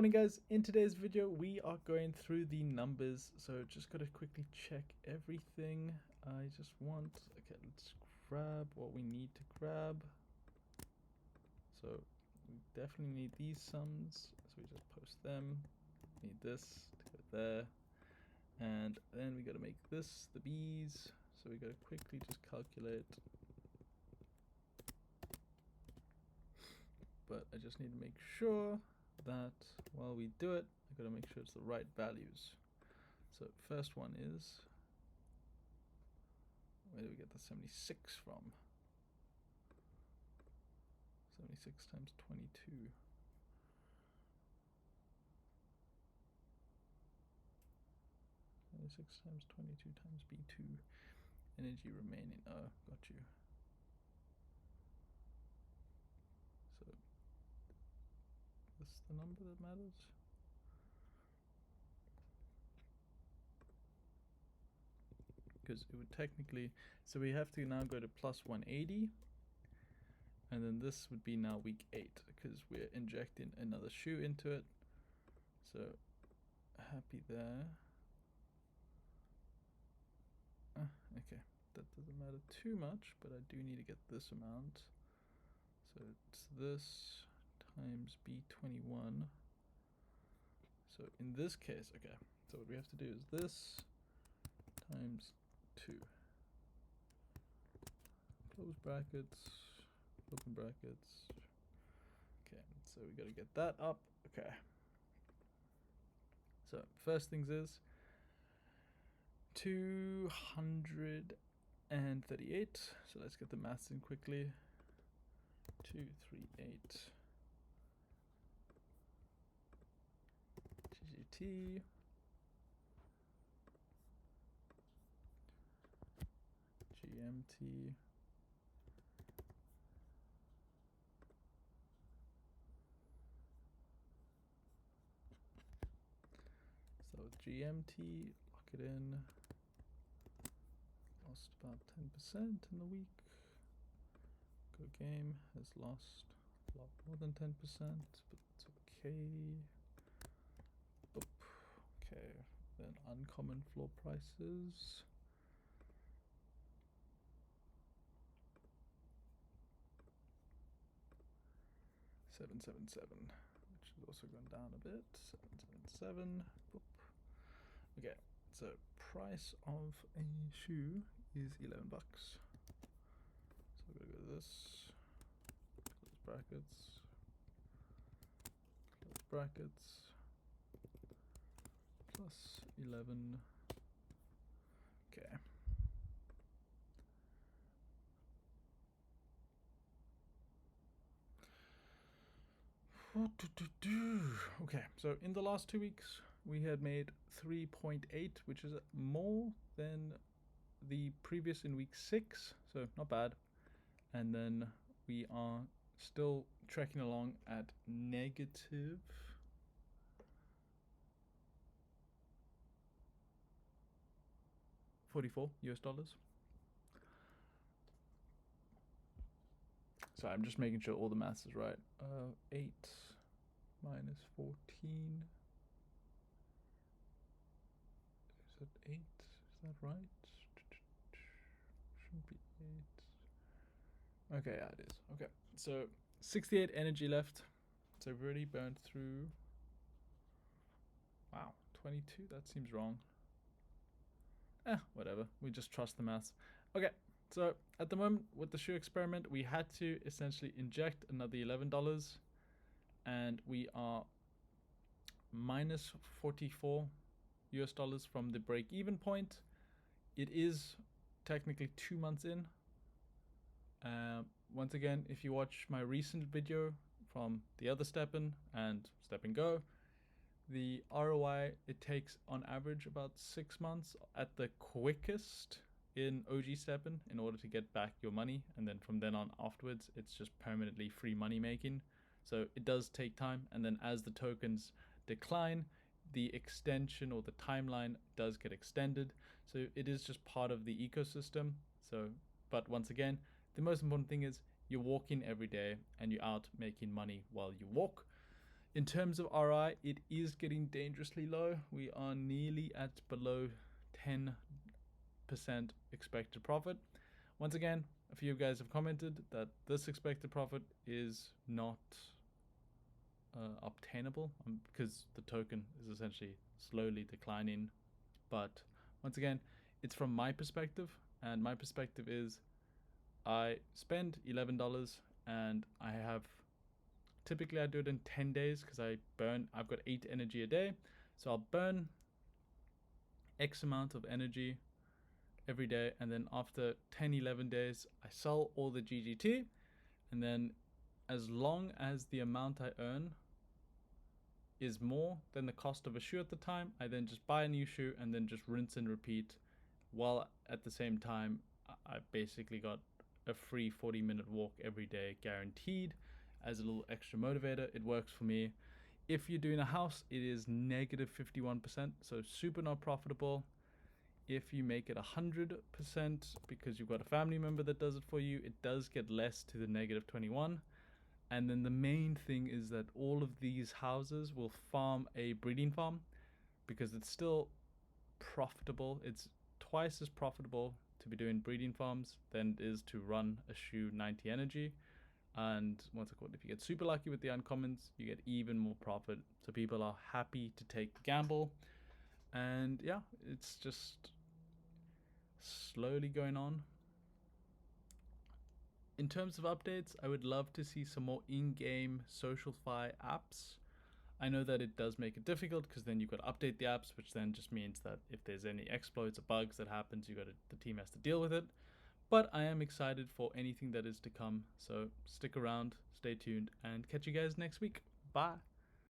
Morning guys, in today's video we are going through the numbers, so just gotta quickly check everything. Okay, let's grab what we need to grab. So we definitely need these sums, so we just post them. Need this to go there, and then we gotta make this the b's, so we gotta quickly just calculate. But I just need to make sure that while we do it, I gotta make sure it's the right values. So first one is, where do we get the 76 from? 76 times 22. Six times 22 times B2. Energy remaining. Oh, got you. So this is the number that matters. Because it would technically, so we have to now go to plus 180, and then this would be now week 8 because we're injecting another shoe into it. So happy there. Okay, that doesn't matter too much, but I do need to get this amount. So it's this times B21. So in this case, okay, so what we have to do is this times 2. Close brackets, open brackets. Okay, so we gotta get that up. Okay. So first things is 238. So let's get the maths in quickly. 238 GGT GMT so with GMT, lock it in. Lost about 10% in the week. Go game has lost a lot more than 10%, but it's okay. Oop. Okay, then uncommon floor prices. $777, which has also gone down a bit. 777. Boop. Okay, so price of a shoe is $11. So we're gonna go to this, close brackets, close brackets, plus 11. Okay. Okay, so in the last 2 weeks, we had made 3.8, which is more than the previous in week 6, so not bad. And then we are still tracking along at negative $44 US. So I'm just making sure all the maths is right. 8 minus 14. Is it 8? Is that right? Shouldn't be 8. Okay, yeah, it is. Okay, so 68 energy left. So we've already burned through. Wow, 22? That seems wrong. Whatever. We just trust the maths. Okay, so at the moment with the shoe experiment, we had to essentially inject another $11, and we are minus 44 US from the break-even point. It is technically 2 months in. Once again, if you watch my recent video from the other Steppen and StepnGO, the ROI, it takes on average about 6 months at the quickest in OG Steppen in order to get back your money, and then from then on afterwards it's just permanently free money making. So it does take time, and then as the tokens decline, the extension or the timeline does get extended. So it is just part of the ecosystem. So, but once again, the most important thing is you're walking every day and you're out making money while you walk. In terms of RI, it is getting dangerously low. We are nearly at below 10% expected profit. Once again, a few of you guys have commented that this expected profit is not obtainable because the token is essentially slowly declining. But once again, it's from my perspective, and my perspective is I spend $11 and I have typically I do it in 10 days because I've got 8 energy a day, so I'll burn X amount of energy every day, and then after 10-11 days I sell all the GGT, and then as long as the amount I earn is more than the cost of a shoe at the time, I then just buy a new shoe and then just rinse and repeat, while at the same time I basically got a free 40-minute walk every day guaranteed as a little extra motivator. It works for me. If you're doing a house, it is negative 51%, so super not profitable. If you make it 100% because you've got a family member that does it for you, it does get less to the negative 21. And then the main thing is that all of these houses will farm a breeding farm because it's still profitable. It's twice as profitable to be doing breeding farms than it is to run a shoe 90 energy. And what's it called? If you get super lucky with the uncommons, you get even more profit. So people are happy to take the gamble. And yeah, it's just slowly going on. In terms of updates, I would love to see some more in-game SocialFi apps. I know that it does make it difficult because then you've got to update the apps, which then just means that if there's any exploits or bugs that happens, the team has to deal with it. But I am excited for anything that is to come. So stick around, stay tuned, and catch you guys next week. Bye.